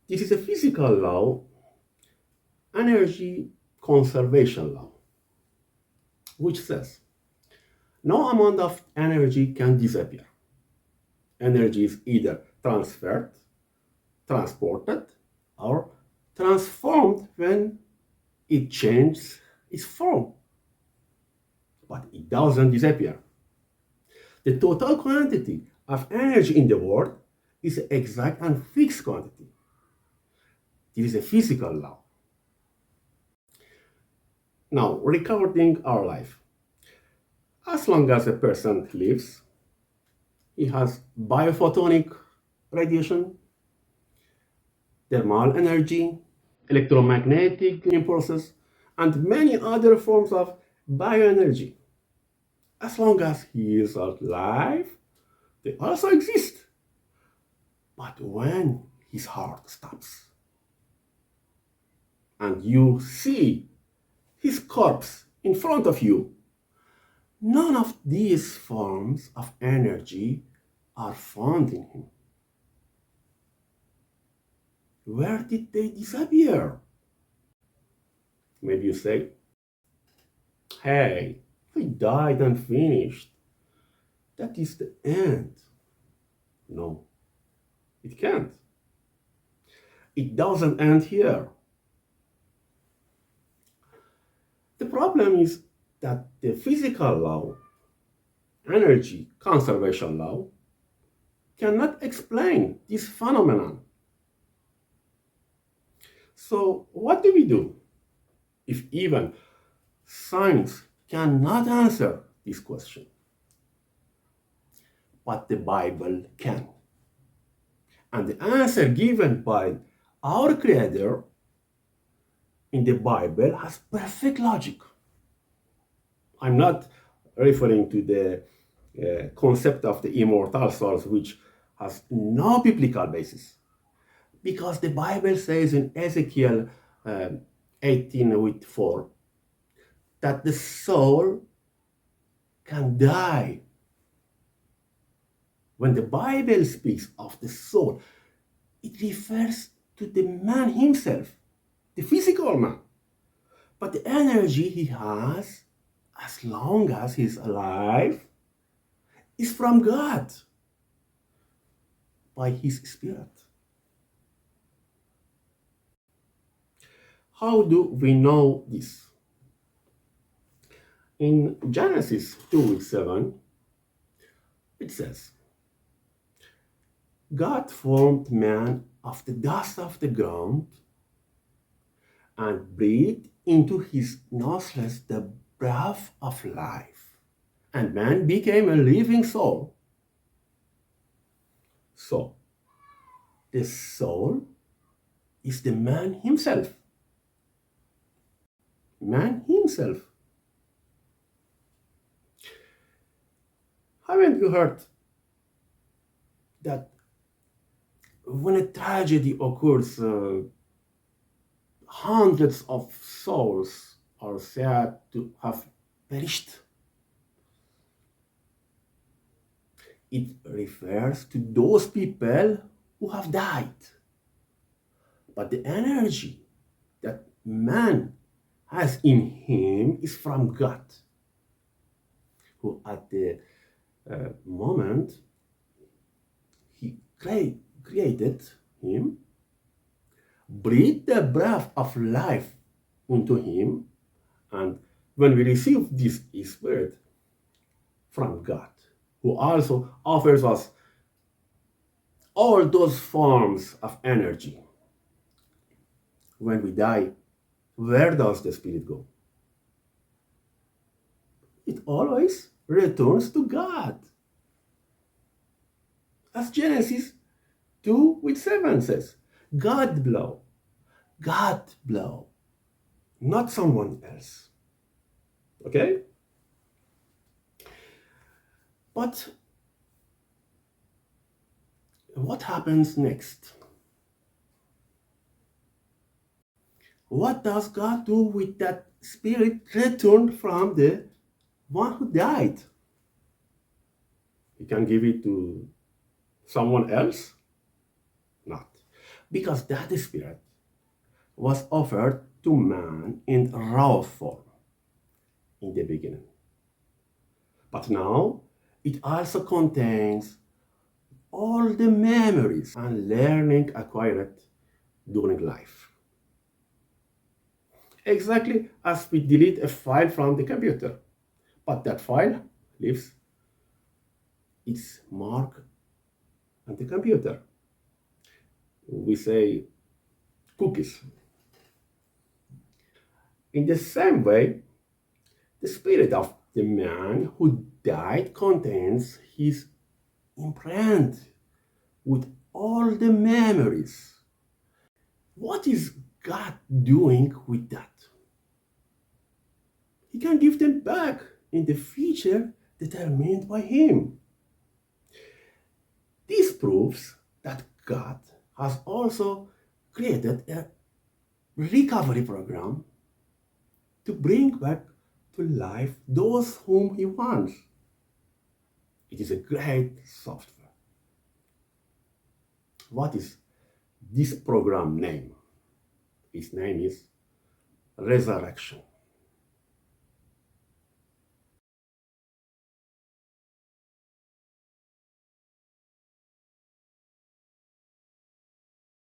This is a physical law, energy conservation law, which says no amount of energy can disappear. Energy is either transferred, transported, or transformed when it changes its form. But it doesn't disappear. The total quantity of energy in the world is an exact and fixed quantity. This is a physical law. Now, recording our life. As long as a person lives, he has biophotonic radiation, thermal energy, electromagnetic impulses, and many other forms of bioenergy. As long as he is alive, they also exist. But when his heart stops and you see his corpse in front of you, none of these forms of energy are found in him. Where did they disappear? Maybe you say, hey, he died and finished. That is the end. No, it can't. It doesn't end here. The problem is that the physical law, energy conservation law, cannot explain this phenomenon. So what do we do if even science cannot answer this question? But the Bible can. And the answer given by our Creator in the Bible has perfect logic. I'm not referring to the concept of the immortal souls, which has no biblical basis. Because the Bible says in Ezekiel 18:4 that the soul can die. When the Bible speaks of the soul, it refers to the man himself, the physical man. But the energy he has, as long as he's alive, is from God by his Spirit. How do we know this? In Genesis 2:7, it says, God formed man of the dust of the ground and breathed into his nostrils the breath of life, and man became a living soul. So, the soul is the man himself. Man himself. Haven't you heard that when a tragedy occurs, hundreds of souls are said to have perished? It refers to those people who have died. But the energy that man has in him is from God, who at the moment he created him, breathed the breath of life into him, and when we receive this Spirit from God, who also offers us all those forms of energy, when we die, where does the Spirit go? It always returns to God. As Genesis 2:7 says, God blow, not someone else. Okay? But what happens next? What does God do with that spirit returned from the one who died? He can give it to someone else? Not. because that spirit was offered to man in raw form in the beginning. But now it also contains all the memories and learning acquired during life. Exactly as we delete a file from the computer, but that file leaves its mark on the computer. We say cookies. In the same way, the spirit of the man who died contains his imprint with all the memories. What is God doing with that? He can give them back in the future determined by Him. This proves that God has also created a recovery program to bring back to life those whom He wants. It is a great software. What is this program name? Its name is Resurrection.